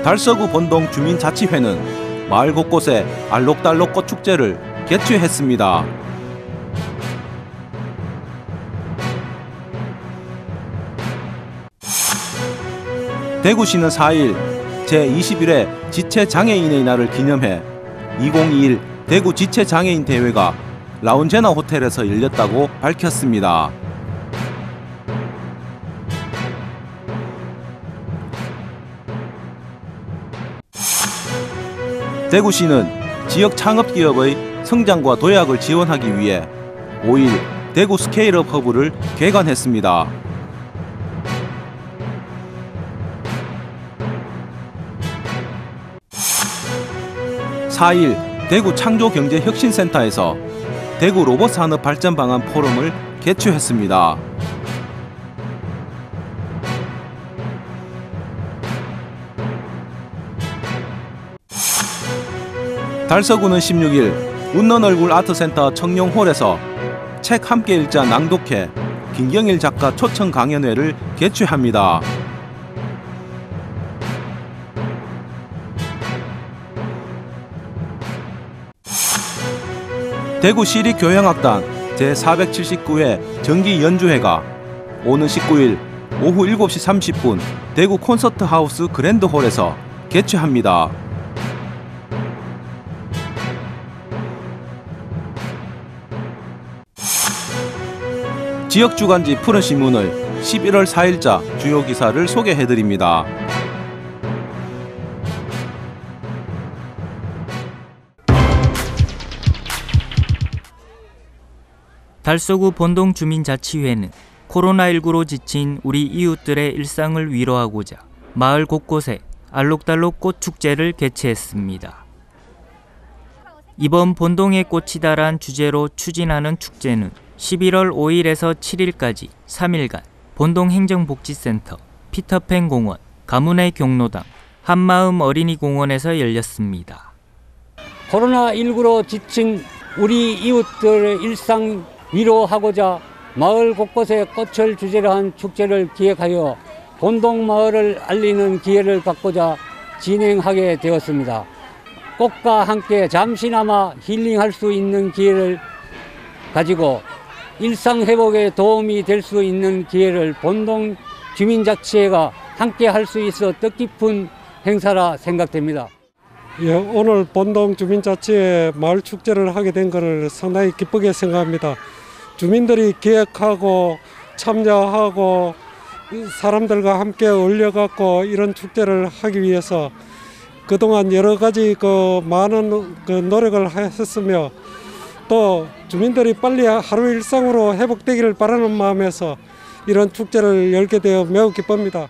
달서구 본동 주민자치회는 마을 곳곳에 알록달록 꽃축제를 개최했습니다. 대구시는 4일 제21회 지체장애인의 날을 기념해 2021 대구 지체장애인 대회가 라운제나 호텔에서 열렸다고 밝혔습니다. 대구시는 지역 창업기업의 성장과 도약을 지원하기 위해 5일 대구 스케일업 허브를 개관했습니다. (4일) 대구 창조경제혁신센터에서 대구 로봇산업발전방안 포럼을 개최했습니다. 달서구는 16일 웃는 얼굴 아트센터 청룡홀에서 책 함께 읽자 낭독회 김경일 작가 초청 강연회를 개최합니다. 대구시립교향악단 제479회 정기연주회가 오는 19일 오후 7시 30분 대구 콘서트하우스 그랜드홀에서 개최합니다. 지역주간지 푸른신문의 11월 4일자 주요 기사를 소개해드립니다. 달서구 본동 주민자치회는 코로나19로 지친 우리 이웃들의 일상을 위로하고자 마을 곳곳에 알록달록 꽃축제를 개최했습니다. 이번 본동의 꽃이 달한 주제로 추진하는 축제는 11월 5일에서 7일까지 3일간 본동행정복지센터, 피터팬 공원, 가문의 경로당, 한마음 어린이공원에서 열렸습니다. 코로나19로 지친 우리 이웃들의 일상 위로하고자 마을 곳곳에 꽃을 주제로 한 축제를 기획하여 본동마을을 알리는 기회를 갖고자 진행하게 되었습니다. 꽃과 함께 잠시나마 힐링할 수 있는 기회를 가지고 일상 회복에 도움이 될 수 있는 기회를 본동 주민자치회가 함께 할 수 있어 뜻깊은 행사라 생각됩니다. 예, 오늘 본동 주민자치회 마을 축제를 하게 된 것을 상당히 기쁘게 생각합니다. 주민들이 기획하고 참여하고 사람들과 함께 어울려갖고 이런 축제를 하기 위해서 그동안 여러 가지 많은 노력을 했으며 또 주민들이 빨리 하루 일상으로 회복되기를 바라는 마음에서 이런 축제를 열게 되어 매우 기쁩니다.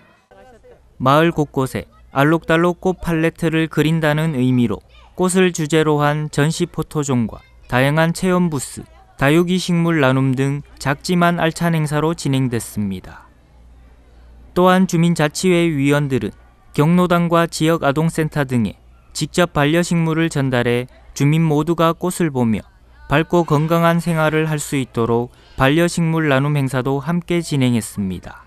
마을 곳곳에 알록달록 꽃 팔레트를 그린다는 의미로 꽃을 주제로 한 전시 포토존과 다양한 체험 부스, 다육이 식물 나눔 등 작지만 알찬 행사로 진행됐습니다. 또한 주민자치회 위원들은 경로당과 지역 아동센터 등에 직접 반려식물을 전달해 주민 모두가 꽃을 보며 밝고 건강한 생활을 할 수 있도록 반려식물 나눔 행사도 함께 진행했습니다.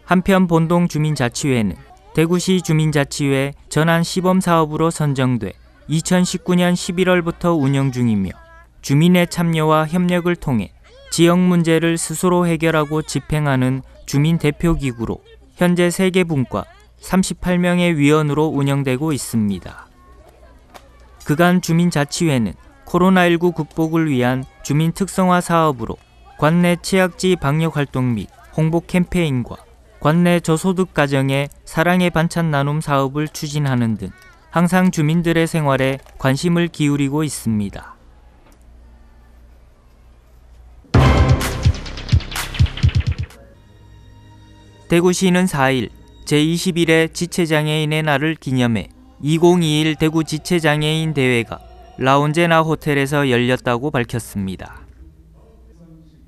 한편 본동 주민자치회는 대구시 주민자치회 전환 시범사업으로 선정돼 2019년 11월부터 운영 중이며 주민의 참여와 협력을 통해 지역 문제를 스스로 해결하고 집행하는 주민 대표기구로 현재 3개 분과 38명의 위원으로 운영되고 있습니다. 그간 주민자치회는 코로나19 극복을 위한 주민 특성화 사업으로 관내 취약지 방역 활동 및 홍보 캠페인과 관내 저소득 가정의 사랑의 반찬 나눔 사업을 추진하는 등 항상 주민들의 생활에 관심을 기울이고 있습니다. 대구시는 4일 제21회 지체장애인의 날을 기념해 2021 대구 지체장애인 대회가 라운제나 호텔에서 열렸다고 밝혔습니다.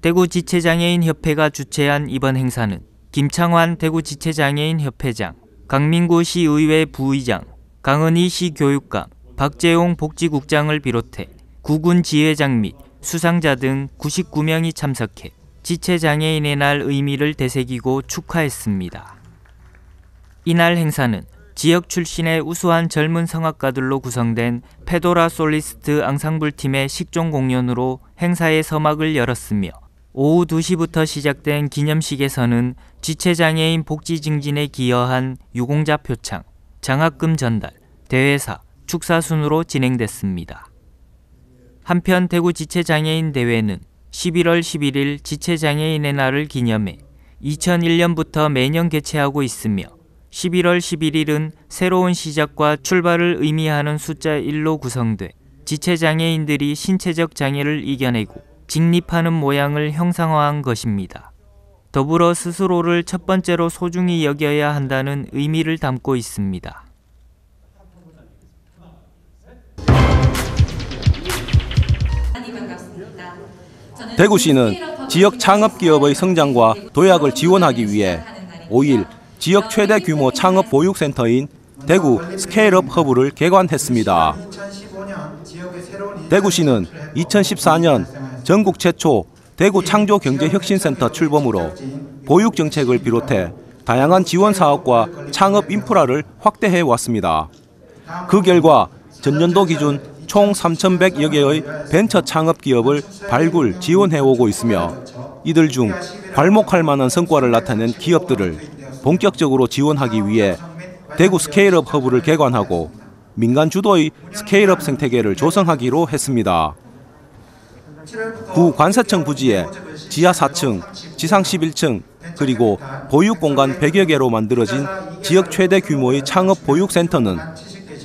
대구 지체장애인 협회가 주최한 이번 행사는 김창환 대구 지체장애인 협회장, 강민구 시의회 부의장, 강은희 시 교육감, 박재용 복지국장을 비롯해 구군 지회장 및 수상자 등 99명이 참석해 지체장애인의 날 의미를 되새기고 축하했습니다. 이날 행사는 지역 출신의 우수한 젊은 성악가들로 구성된 페도라 솔리스트 앙상블 팀의 식종 공연으로 행사의 서막을 열었으며 오후 2시부터 시작된 기념식에서는 지체장애인 복지 증진에 기여한 유공자 표창, 장학금 전달, 대회사, 축사 순으로 진행됐습니다. 한편 대구 지체장애인 대회는 11월 11일 지체장애인의 날을 기념해 2001년부터 매년 개최하고 있으며 11월 11일은 새로운 시작과 출발을 의미하는 숫자 1로 구성돼 지체장애인들이 신체적 장애를 이겨내고 직립하는 모양을 형상화한 것입니다. 더불어 스스로를 첫 번째로 소중히 여겨야 한다는 의미를 담고 있습니다. 대구시는 지역 창업기업의 성장과 도약을 지원하기 위해 5일 지역 최대 규모 창업 보육센터인 대구 스케일업 허브를 개관했습니다. 대구시는 2014년 전국 최초 대구 창조경제혁신센터 출범으로 보육정책을 비롯해 다양한 지원 사업과 창업 인프라를 확대해 왔습니다. 그 결과 전년도 기준 총 3,100여 개의 벤처 창업 기업을 발굴, 지원해 오고 있으며 이들 중 괄목할 만한 성과를 나타낸 기업들을 본격적으로 지원하기 위해 대구 스케일업 허브를 개관하고 민간 주도의 스케일업 생태계를 조성하기로 했습니다. 구 관세청 부지에 지하 4층, 지상 11층, 그리고 보육공간 100여 개로 만들어진 지역 최대 규모의 창업 보육센터는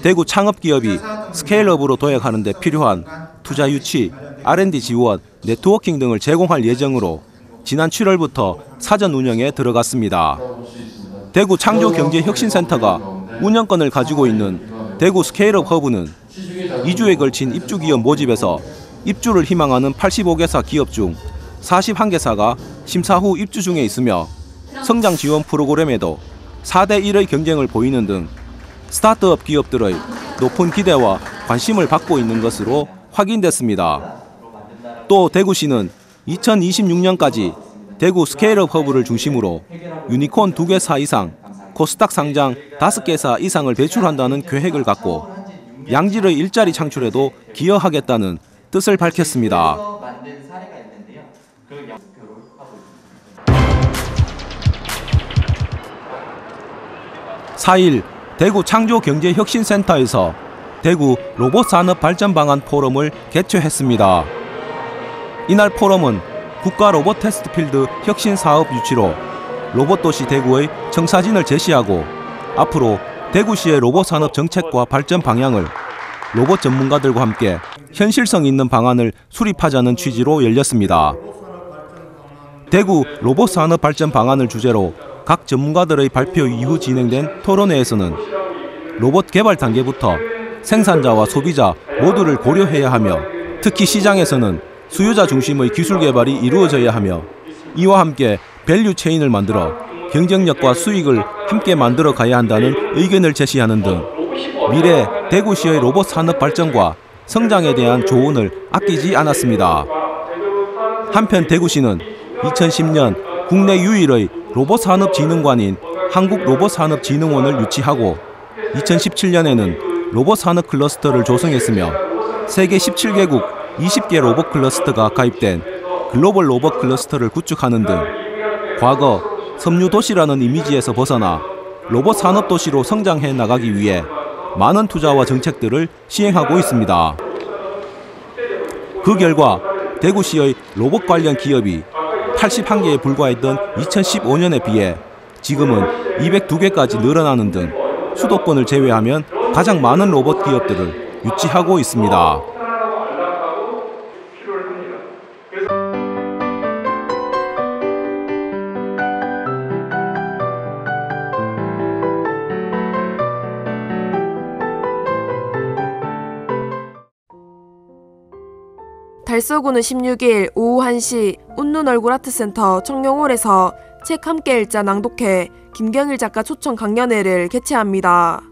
대구 창업기업이 스케일업으로 도약하는 데 필요한 투자 유치, R&D 지원, 네트워킹 등을 제공할 예정으로 지난 7월부터 사전 운영에 들어갔습니다. 대구 창조경제혁신센터가 운영권을 가지고 있는 대구 스케일업 허브는 2주에 걸친 입주기업 모집에서 입주를 희망하는 85개사 기업 중 41개사가 심사 후 입주 중에 있으며 성장 지원 프로그램에도 4대 1의 경쟁을 보이는 등 스타트업 기업들의 높은 기대와 관심을 받고 있는 것으로 확인됐습니다. 또 대구시는 2026년까지 대구 스케일업 허브를 중심으로 유니콘 2개사 이상, 코스닥 상장 5개사 이상을 배출한다는 계획을 갖고 양질의 일자리 창출에도 기여하겠다는 뜻을 밝혔습니다. 4일 대구 창조경제혁신센터에서 대구 로봇산업발전방안 포럼을 개최했습니다. 이날 포럼은 국가 로봇 테스트필드 혁신사업 유치로 로봇도시 대구의 청사진을 제시하고 앞으로 대구시의 로봇산업 정책과 발전 방향을 로봇 전문가들과 함께 현실성 있는 방안을 수립하자는 취지로 열렸습니다. 대구 로봇산업 발전 방안을 주제로 각 전문가들의 발표 이후 진행된 토론회에서는 로봇 개발 단계부터 생산자와 소비자 모두를 고려해야 하며 특히 시장에서는 수요자 중심의 기술 개발이 이루어져야 하며 이와 함께 밸류 체인을 만들어 경쟁력과 수익을 함께 만들어 가야 한다는 의견을 제시하는 등 미래 대구시의 로봇 산업 발전과 성장에 대한 조언을 아끼지 않았습니다. 한편 대구시는 2010년 국내 유일의 로봇산업진흥관인 한국로봇산업진흥원을 유치하고 2017년에는 로봇산업 클러스터를 조성했으며 세계 17개국 20개 로봇 클러스터가 가입된 글로벌 로봇 클러스터를 구축하는 등 과거 섬유도시라는 이미지에서 벗어나 로봇 산업도시로 성장해 나가기 위해 많은 투자와 정책들을 시행하고 있습니다. 그 결과 대구시의 로봇 관련 기업이 81개에 불과했던 2015년에 비해 지금은 202개까지 늘어나는 등 수도권을 제외하면 가장 많은 로봇 기업들을 유치하고 있습니다. 달서구는 16일 오후 1시 웃는 얼굴 아트센터 청룡홀에서 책 함께 읽자 낭독회 김경일 작가 초청 강연회를 개최합니다.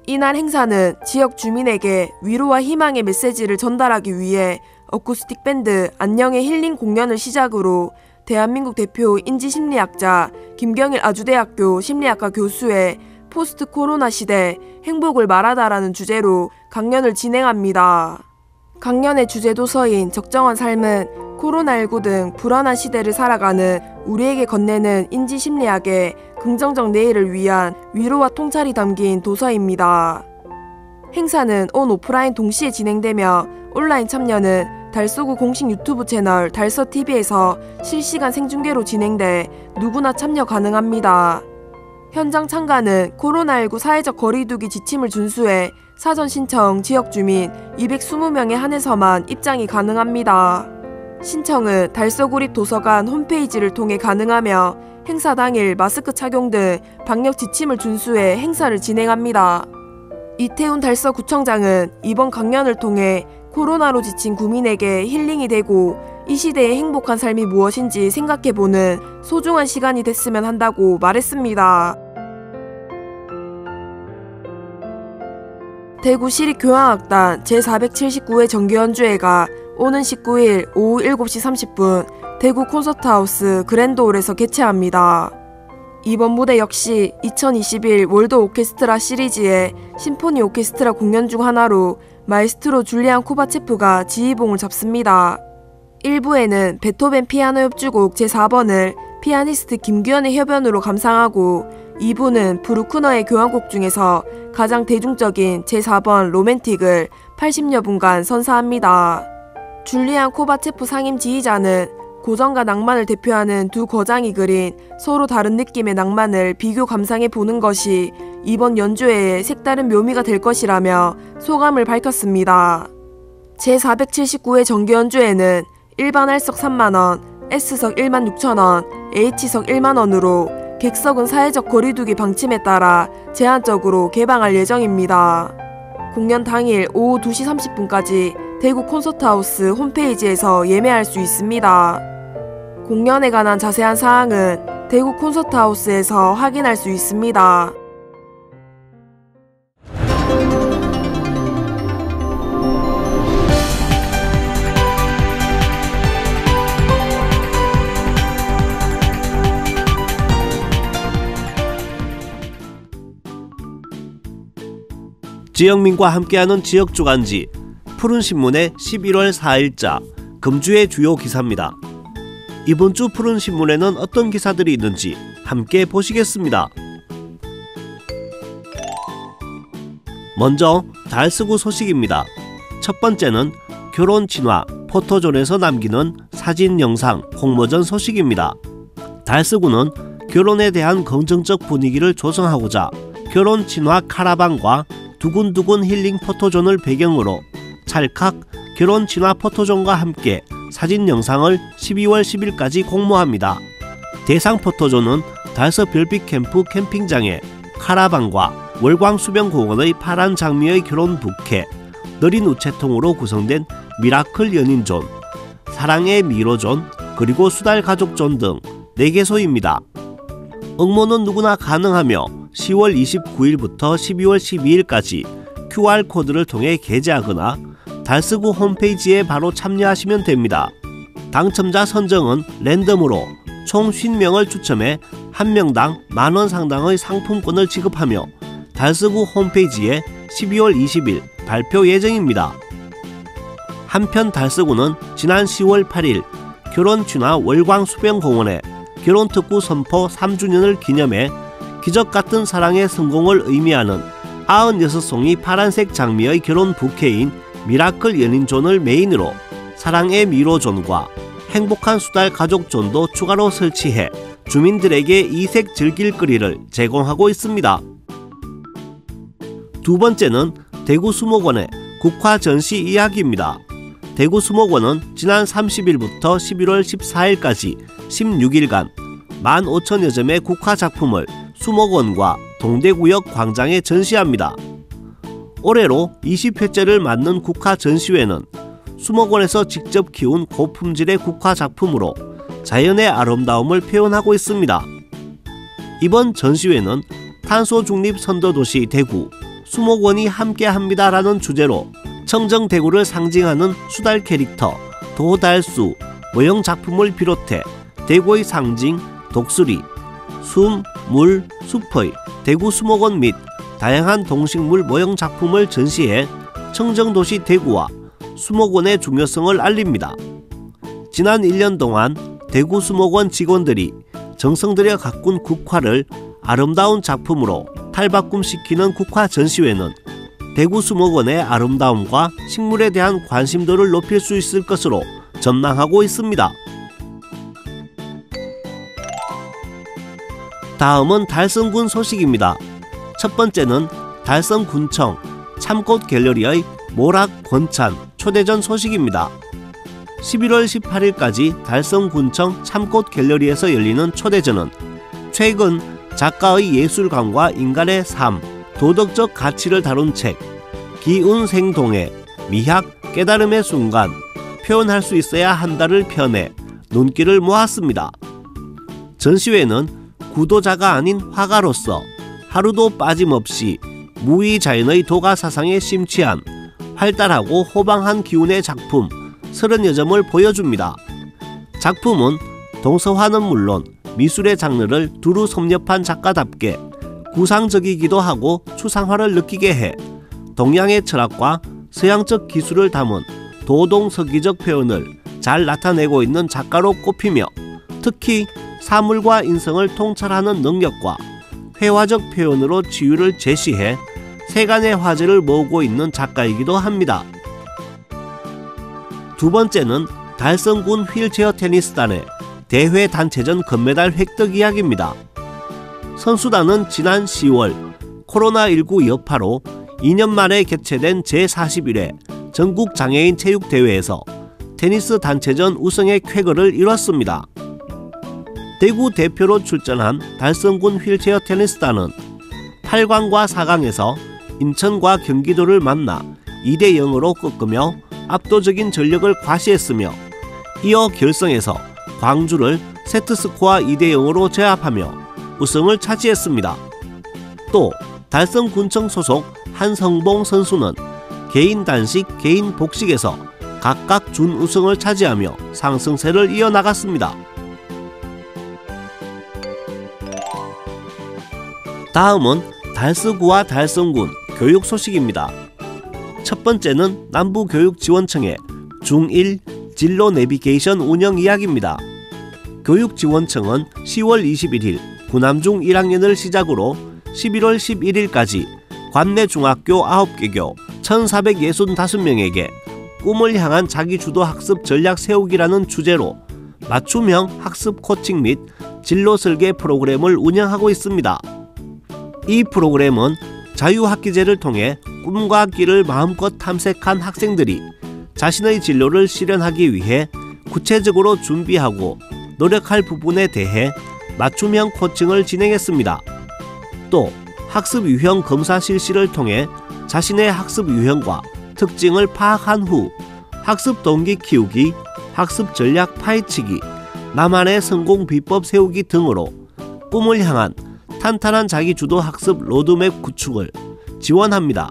이날 행사는 지역 주민에게 위로와 희망의 메시지를 전달하기 위해 어쿠스틱 밴드 안녕의 힐링 공연을 시작으로 대한민국 대표 인지심리학자 김경일 아주대학교 심리학과 교수의 포스트 코로나 시대 행복을 말하다라는 주제로 강연을 진행합니다. 강연의 주제 도서인 적정한 삶은 코로나19 등 불안한 시대를 살아가는 우리에게 건네는 인지심리학의 긍정적 내일을 위한 위로와 통찰이 담긴 도서입니다. 행사는 온 오프라인 동시에 진행되며 온라인 참여는 달서구 공식 유튜브 채널 달서TV에서 실시간 생중계로 진행돼 누구나 참여 가능합니다. 현장 참가는 코로나19 사회적 거리두기 지침을 준수해 사전 신청 지역 주민 220명에 한해서만 입장이 가능합니다. 신청은 달서구립 도서관 홈페이지를 통해 가능하며 행사 당일 마스크 착용 등 방역 지침을 준수해 행사를 진행합니다. 이태훈 달서구청장은 이번 강연을 통해 코로나로 지친 구민에게 힐링이 되고 이 시대의 행복한 삶이 무엇인지 생각해보는 소중한 시간이 됐으면 한다고 말했습니다. 대구시립교향악단 제479회 정기연주회가 오는 19일 오후 7시 30분 대구 콘서트하우스 그랜드홀에서 개최합니다. 이번 무대 역시 2021 월드 오케스트라 시리즈의 심포니 오케스트라 공연 중 하나로 마에스트로 줄리안 코바체프가 지휘봉을 잡습니다. 1부에는 베토벤 피아노 협주곡 제4번을 피아니스트 김규현의 협연으로 감상하고 2부는 브루크너의 교향곡 중에서 가장 대중적인 제4번 로맨틱을 80여 분간 선사합니다. 줄리안 코바체프 상임 지휘자는 고전과 낭만을 대표하는 두 거장이 그린 서로 다른 느낌의 낭만을 비교 감상해 보는 것이 이번 연주회의 색다른 묘미가 될 것이라며 소감을 밝혔습니다. 제479회 정기연주회는 일반 R석 3만원, S석 1만 6천원, H석 1만원으로 객석은 사회적 거리두기 방침에 따라 제한적으로 개방할 예정입니다. 공연 당일 오후 2시 30분까지 대구 콘서트하우스 홈페이지에서 예매할 수 있습니다. 공연에 관한 자세한 사항은 대구 콘서트하우스에서 확인할 수 있습니다. 지역민과 함께하는 지역주간지 푸른신문의 11월 4일자 금주의 주요 기사입니다. 이번 주 푸른신문에는 어떤 기사들이 있는지 함께 보시겠습니다. 먼저 달서구 소식입니다. 첫 번째는 결혼 진화 포토존에서 남기는 사진, 영상, 홍보전 소식입니다. 달서구는 결혼에 대한 긍정적 분위기를 조성하고자 결혼 진화 카라반과 두근두근 힐링 포토존을 배경으로 찰칵 결혼 진화 포토존과 함께 사진 영상을 12월 10일까지 공모합니다. 대상 포토존은 달서 별빛 캠프 캠핑장의 카라반과 월광 수변공원의 파란 장미의 결혼 부케, 느린 우체통으로 구성된 미라클 연인존, 사랑의 미로존, 그리고 수달 가족존 등 4개소입니다. 응모는 누구나 가능하며 10월 29일부터 12월 12일까지 QR코드를 통해 게재하거나 달서구 홈페이지에 바로 참여하시면 됩니다. 당첨자 선정은 랜덤으로 총 50명을 추첨해 1명당 만원 상당의 상품권을 지급하며 달서구 홈페이지에 12월 20일 발표 예정입니다. 한편 달서구는 지난 10월 8일 결혼진화 월광수변공원에 결혼특구 선포 3주년을 기념해 기적같은 사랑의 성공을 의미하는 96송이 파란색 장미의 결혼 부케인 미라클 연인존을 메인으로 사랑의 미로존과 행복한 수달 가족존도 추가로 설치해 주민들에게 이색 즐길거리를 제공하고 있습니다. 두 번째는 대구 수목원의 국화 전시 이야기입니다. 대구 수목원은 지난 30일부터 11월 14일까지 16일간 15,000여 점의 국화 작품을 수목원과 동대구역 광장에 전시합니다. 올해로 20회째를 맞는 국화 전시회는 수목원에서 직접 키운 고품질의 국화 작품으로 자연의 아름다움을 표현하고 있습니다. 이번 전시회는 탄소 중립 선도도시 대구, 수목원이 함께합니다라는 주제로 청정대구를 상징하는 수달 캐릭터 도달수, 모형 작품을 비롯해 대구의 상징 독수리, 숨, 물, 숲의 대구 수목원 및 다양한 동식물 모형 작품을 전시해 청정도시 대구와 수목원의 중요성을 알립니다. 지난 1년 동안 대구 수목원 직원들이 정성 들여 가꾼 국화를 아름다운 작품으로 탈바꿈시키는 국화 전시회는 대구 수목원의 아름다움과 식물에 대한 관심도를 높일 수 있을 것으로 전망하고 있습니다. 다음은 달성군 소식입니다. 첫 번째는 달성군청 참꽃 갤러리의 모락 권찬 초대전 소식입니다. 11월 18일까지 달성군청 참꽃 갤러리에서 열리는 초대전은 최근 작가의 예술감과 인간의 삶, 도덕적 가치를 다룬 책 기운생동의 미학, 깨달음의 순간, 표현할 수 있어야 한다를 펴내 눈길을 모았습니다. 전시회는 구도자가 아닌 화가로서 하루도 빠짐없이 무의자연의 도가 사상에 심취한 활달하고 호방한 기운의 작품 30여점을 보여줍니다. 작품은 동서화는 물론 미술의 장르를 두루 섭렵한 작가답게 구상적이기도 하고 추상화를 느끼게 해 동양의 철학과 서양적 기술을 담은 도동서기적 표현을 잘 나타내고 있는 작가로 꼽히며 특히 사물과 인성을 통찰하는 능력과 회화적 표현으로 치유를 제시해 세간의 화제를 모으고 있는 작가이기도 합니다. 두 번째는 달성군 휠체어 테니스단의 대회 단체전 금메달 획득 이야기입니다. 선수단은 지난 10월 코로나19 여파로 2년 만에 개최된 제41회 전국 장애인 체육대회에서 테니스 단체전 우승의 쾌거를 이뤘습니다. 대구 대표로 출전한 달성군 휠체어 테니스단은 8강과 4강에서 인천과 경기도를 만나 2대0으로 꺾으며 압도적인 전력을 과시했으며 이어 결승에서 광주를 세트스코어 2대0으로 제압하며 우승을 차지했습니다. 또 달성군청 소속 한성봉 선수는 개인 단식, 개인 복식에서 각각 준우승을 차지하며 상승세를 이어나갔습니다. 다음은 달서구와 달성군 교육 소식입니다. 첫 번째는 남부교육지원청의 중1 진로 내비게이션 운영 이야기입니다. 교육지원청은 10월 21일 구남중 1학년을 시작으로 11월 11일까지 관내 중학교 9개교 1,465명에게 꿈을 향한 자기주도 학습 전략 세우기라는 주제로 맞춤형 학습 코칭 및 진로 설계 프로그램을 운영하고 있습니다. 이 프로그램은 자유학기제를 통해 꿈과 길을 마음껏 탐색한 학생들이 자신의 진로를 실현하기 위해 구체적으로 준비하고 노력할 부분에 대해 맞춤형 코칭을 진행했습니다. 또 학습 유형 검사 실시를 통해 자신의 학습 유형과 특징을 파악한 후 학습 동기 키우기, 학습 전략 파헤치기, 나만의 성공 비법 세우기 등으로 꿈을 향한 탄탄한 자기주도 학습 로드맵 구축을 지원합니다.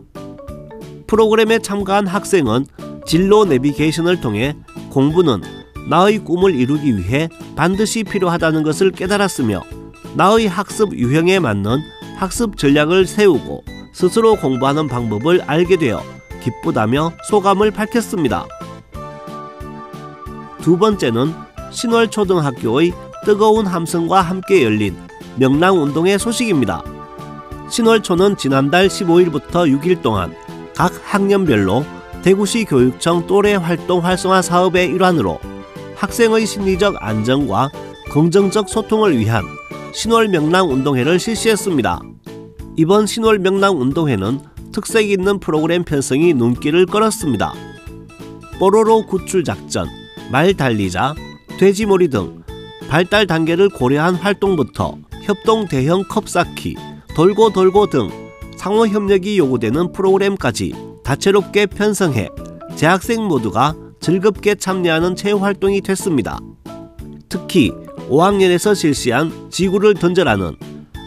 프로그램에 참가한 학생은 진로 내비게이션을 통해 공부는 나의 꿈을 이루기 위해 반드시 필요하다는 것을 깨달았으며 나의 학습 유형에 맞는 학습 전략을 세우고 스스로 공부하는 방법을 알게 되어 기쁘다며 소감을 밝혔습니다. 두 번째는 신월초등학교의 뜨거운 함성과 함께 열린 명랑운동회 소식입니다. 신월초는 지난달 15일부터 6일 동안 각 학년별로 대구시 교육청 또래 활동 활성화 사업의 일환으로 학생의 심리적 안정과 긍정적 소통을 위한 신월 명랑운동회를 실시했습니다. 이번 신월 명랑운동회는 특색 있는 프로그램 편성이 눈길을 끌었습니다. 뽀로로 구출작전, 말 달리자, 돼지몰이 등 발달 단계를 고려한 활동부터 협동 대형 컵 쌓기, 돌고 돌고 등 상호 협력이 요구되는 프로그램까지 다채롭게 편성해 재학생 모두가 즐겁게 참여하는 체험활동이 됐습니다. 특히 5학년에서 실시한 지구를 던져라는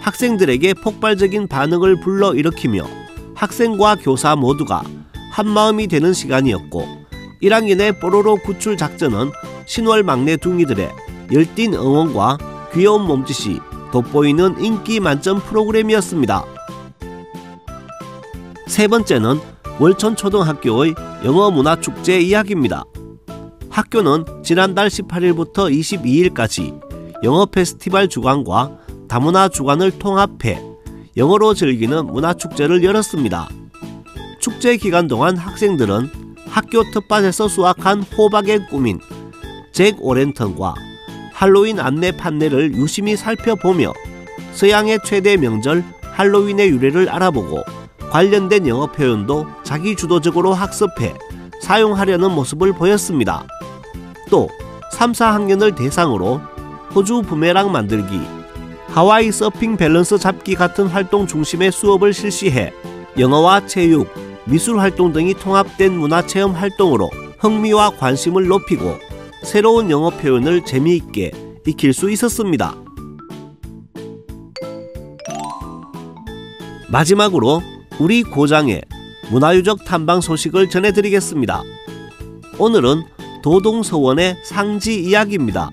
학생들에게 폭발적인 반응을 불러일으키며 학생과 교사 모두가 한마음이 되는 시간이었고 1학년의 뽀로로 구출 작전은 신월 막내 둥이들의 열띤 응원과 귀여운 몸짓이 돋보이는 인기 만점 프로그램이었습니다. 세 번째는 월천초등학교의 영어문화축제 이야기입니다. 학교는 지난달 18일부터 22일까지 영어 페스티벌 주관과 다문화 주관을 통합해 영어로 즐기는 문화축제를 열었습니다. 축제 기간 동안 학생들은 학교 텃밭에서 수확한 호박에 꾸민 잭 오랜턴과 할로윈 안내 판넬을 유심히 살펴보며 서양의 최대 명절 할로윈의 유래를 알아보고 관련된 영어 표현도 자기주도적으로 학습해 사용하려는 모습을 보였습니다. 또 3, 4학년을 대상으로 호주 부메랑 만들기, 하와이 서핑 밸런스 잡기 같은 활동 중심의 수업을 실시해 영어와 체육, 미술 활동 등이 통합된 문화체험 활동으로 흥미와 관심을 높이고 새로운 영어 표현을 재미있게 익힐 수 있었습니다. 마지막으로 우리 고장의 문화유적 탐방 소식을 전해드리겠습니다. 오늘은 도동서원의 상지 이야기입니다.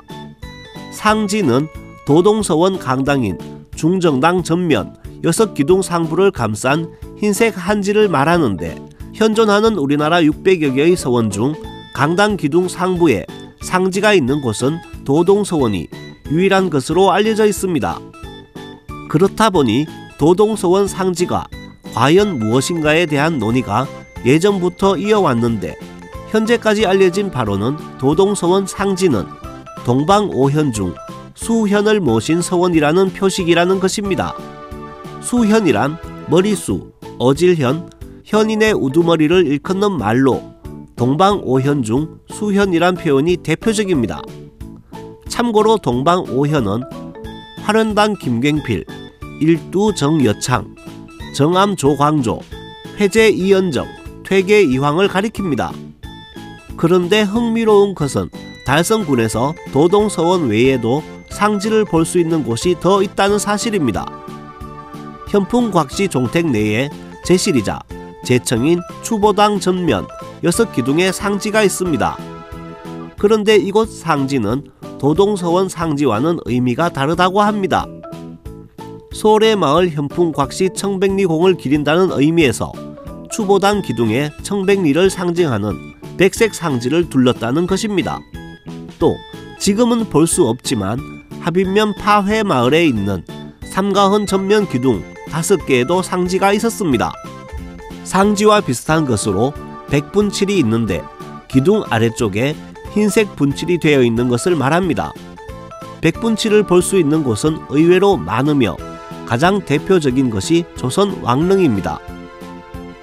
상지는 도동서원 강당인 중정당 전면 6기둥 상부를 감싼 흰색 한지를 말하는데 현존하는 우리나라 600여 개의 서원 중 강당 기둥 상부에 상지가 있는 곳은 도동서원이 유일한 것으로 알려져 있습니다. 그렇다 보니 도동서원 상지가 과연 무엇인가에 대한 논의가 예전부터 이어왔는데 현재까지 알려진 바로는 도동서원 상지는 동방오현 중 수현을 모신 서원이라는 표식이라는 것입니다. 수현이란 머리수, 어질현, 현인의 우두머리를 일컫는 말로 동방오현 중 수현이란 표현이 대표적입니다. 참고로 동방오현은 화련단 김갱필, 일두 정여창, 정암 조광조, 회제 이연정, 퇴계 이황을 가리킵니다. 그런데 흥미로운 것은 달성군에서 도동서원 외에도 상지를 볼 수 있는 곳이 더 있다는 사실입니다. 현풍곽씨 종택 내에 제실이자 제청인 추보당 전면 6기둥의 상지가 있습니다. 그런데 이곳 상지는 도동서원 상지와는 의미가 다르다고 합니다. 소래마을 현풍곽씨 청백리공을 기린다는 의미에서 추보당 기둥에 청백리를 상징하는 백색 상지를 둘렀다는 것입니다. 또 지금은 볼 수 없지만 합인면 파회 마을에 있는 삼가헌 전면 기둥 5개에도 상지가 있었습니다. 상지와 비슷한 것으로 백분칠이 있는데 기둥 아래쪽에 흰색 분칠이 되어 있는 것을 말합니다. 백분칠을 볼 수 있는 곳은 의외로 많으며 가장 대표적인 것이 조선 왕릉입니다.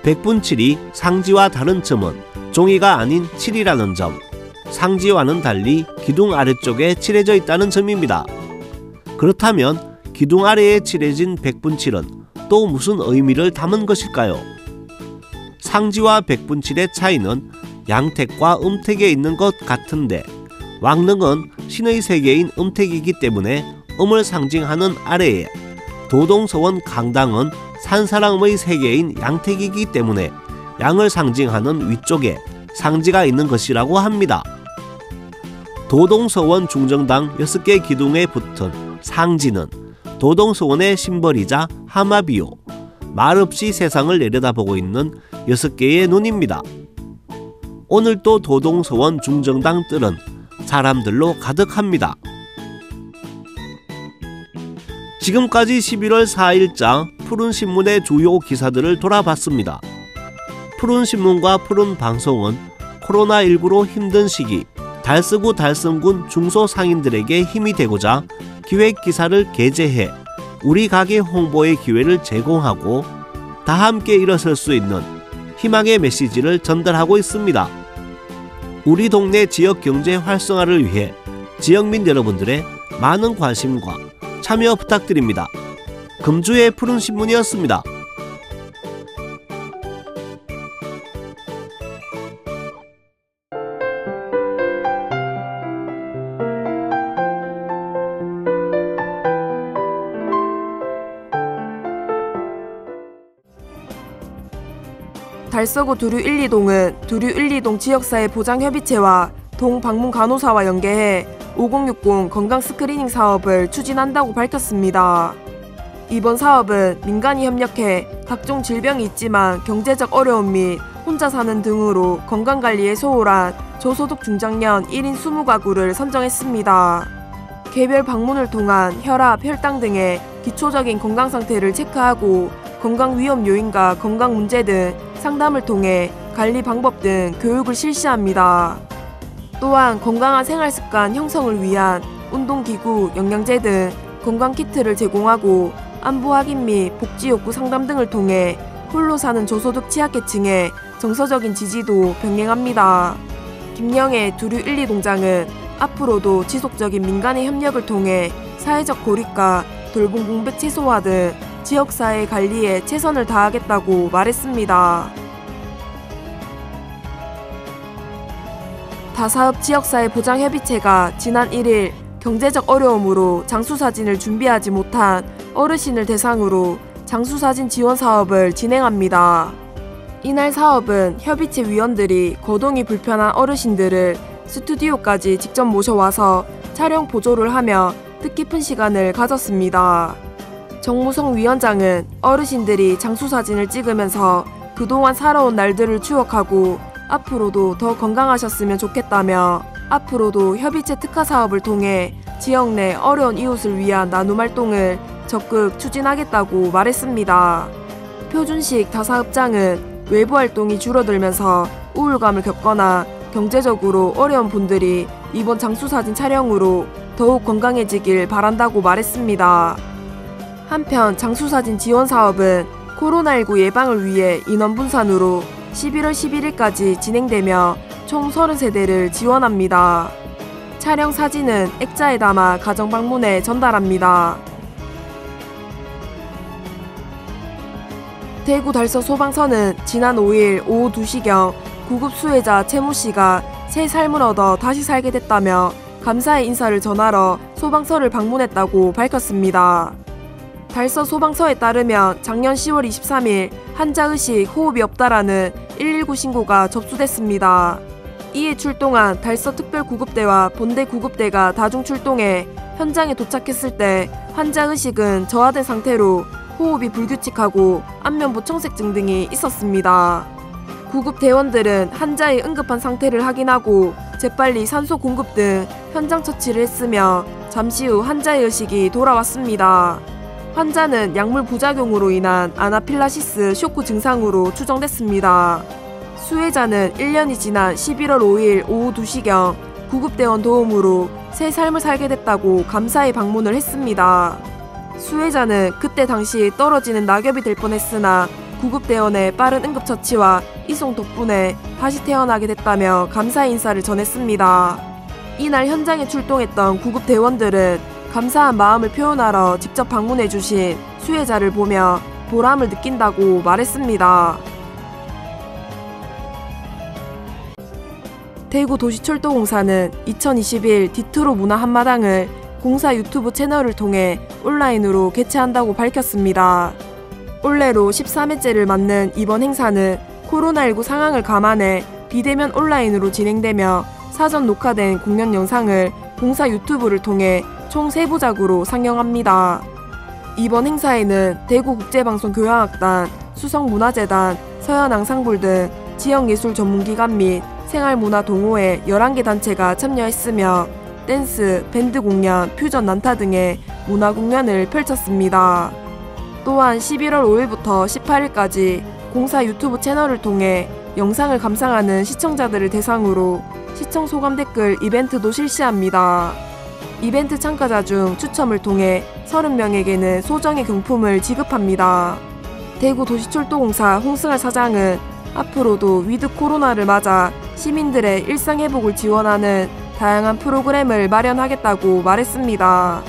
백분칠이 상지와 다른 점은 종이가 아닌 칠이라는 점, 상지와는 달리 기둥 아래쪽에 칠해져 있다는 점입니다. 그렇다면 기둥 아래에 칠해진 백분칠은 또 무슨 의미를 담은 것일까요? 상지와 백분칠의 차이는 양택과 음택에 있는 것 같은데 왕릉은 신의 세계인 음택이기 때문에 음을 상징하는 아래에, 도동서원 강당은 산사람의 세계인 양택이기 때문에 양을 상징하는 위쪽에 상지가 있는 것이라고 합니다. 도동서원 중정당 6개 기둥에 붙은 상지는 도동서원의 심벌이자 하마비요, 말없이 세상을 내려다보고 있는 6개의 눈입니다. 오늘도 도동서원 중정당 뜰은 사람들로 가득합니다. 지금까지 11월 4일자 푸른신문의 주요 기사들을 돌아봤습니다. 푸른신문과 푸른방송은 코로나19로 힘든 시기 달서구 달성군 중소상인들에게 힘이 되고자 기획기사를 게재해 우리 가게 홍보의 기회를 제공하고 다 함께 일어설 수 있는 희망의 메시지를 전달하고 있습니다. 우리 동네 지역경제 활성화를 위해 지역민 여러분들의 많은 관심과 참여 부탁드립니다. 금주의 푸른신문이었습니다. 달서구 두류 1, 2동은 두류 1, 2동 지역사회 보장협의체와 동방문간호사와 연계해 5060 건강 스크리닝 사업을 추진한다고 밝혔습니다. 이번 사업은 민간이 협력해 각종 질병이 있지만 경제적 어려움 및 혼자 사는 등으로 건강관리에 소홀한 저소득 중장년 1인 20가구를 선정했습니다. 개별 방문을 통한 혈압, 혈당 등의 기초적인 건강 상태를 체크하고 건강 위험 요인과 건강 문제 등 상담을 통해 관리 방법 등 교육을 실시합니다. 또한 건강한 생활습관 형성을 위한 운동기구, 영양제 등 건강키트를 제공하고 안부 확인 및 복지 욕구 상담 등을 통해 홀로 사는 저소득 취약계층의 정서적인 지지도 병행합니다. 김영애 두류 1, 2동장은 앞으로도 지속적인 민간의 협력을 통해 사회적 고립과 돌봄 공백 최소화 등 지역사회 관리에 최선을 다하겠다고 말했습니다. 다사업 지역사회 보장협의체가 지난 1일 경제적 어려움으로 장수사진을 준비하지 못한 어르신을 대상으로 장수사진 지원 사업을 진행합니다. 이날 사업은 협의체 위원들이 거동이 불편한 어르신들을 스튜디오까지 직접 모셔와서 촬영 보조를 하며 뜻깊은 시간을 가졌습니다. 정무성 위원장은 어르신들이 장수사진을 찍으면서 그동안 살아온 날들을 추억하고 앞으로도 더 건강하셨으면 좋겠다며 앞으로도 협의체 특화 사업을 통해 지역 내 어려운 이웃을 위한 나눔 활동을 적극 추진하겠다고 말했습니다. 표준식 다사업장은 외부 활동이 줄어들면서 우울감을 겪거나 경제적으로 어려운 분들이 이번 장수사진 촬영으로 더욱 건강해지길 바란다고 말했습니다. 한편 장수사진 지원 사업은 코로나19 예방을 위해 인원 분산으로 11월 11일까지 진행되며 총 30세대를 지원합니다. 촬영 사진은 액자에 담아 가정 방문에 전달합니다. 대구 달서 소방서는 지난 5일 오후 2시경 구급 수혜자 채무 씨가 새 삶을 얻어 다시 살게 됐다며 감사의 인사를 전하러 소방서를 방문했다고 밝혔습니다. 달서 소방서에 따르면 작년 10월 23일 환자의식, 호흡이 없다라는 119 신고가 접수됐습니다. 이에 출동한 달서 특별구급대와 본대 구급대가 다중 출동해 현장에 도착했을 때 환자의식은 저하된 상태로 호흡이 불규칙하고 안면부 청색증 등이 있었습니다. 구급대원들은 환자의 응급한 상태를 확인하고 재빨리 산소 공급 등 현장 처치를 했으며 잠시 후 환자의 의식이 돌아왔습니다. 환자는 약물 부작용으로 인한 아나필라시스 쇼크 증상으로 추정됐습니다. 수혜자는 1년이 지난 11월 5일 오후 2시경 구급대원 도움으로 새 삶을 살게 됐다고 감사의 방문을 했습니다. 수혜자는 그때 당시 떨어지는 낙엽이 될 뻔했으나 구급대원의 빠른 응급처치와 이송 덕분에 다시 태어나게 됐다며 감사의 인사를 전했습니다. 이날 현장에 출동했던 구급대원들은 감사한 마음을 표현하러 직접 방문해주신 수혜자를 보며 보람을 느낀다고 말했습니다. 대구도시철도공사는 2021 디트로 문화 한마당을 공사 유튜브 채널을 통해 온라인으로 개최한다고 밝혔습니다. 올해로 13회째를 맞는 이번 행사는 코로나19 상황을 감안해 비대면 온라인으로 진행되며 사전 녹화된 공연 영상을 공사 유튜브를 통해 총 3부작으로 상영합니다. 이번 행사에는 대구국제방송교향악단, 수성문화재단, 서현앙상블 등 지역예술 전문기관 및 생활문화동호회 11개 단체가 참여했으며 댄스, 밴드 공연, 퓨전 난타 등의 문화공연을 펼쳤습니다. 또한 11월 5일부터 18일까지 공사 유튜브 채널을 통해 영상을 감상하는 시청자들을 대상으로 시청 소감 댓글 이벤트도 실시합니다. 이벤트 참가자 중 추첨을 통해 30명에게는 소정의 경품을 지급합니다. 대구도시철도공사 홍승할 사장은 앞으로도 위드 코로나를 맞아 시민들의 일상회복을 지원하는 다양한 프로그램을 마련하겠다고 말했습니다.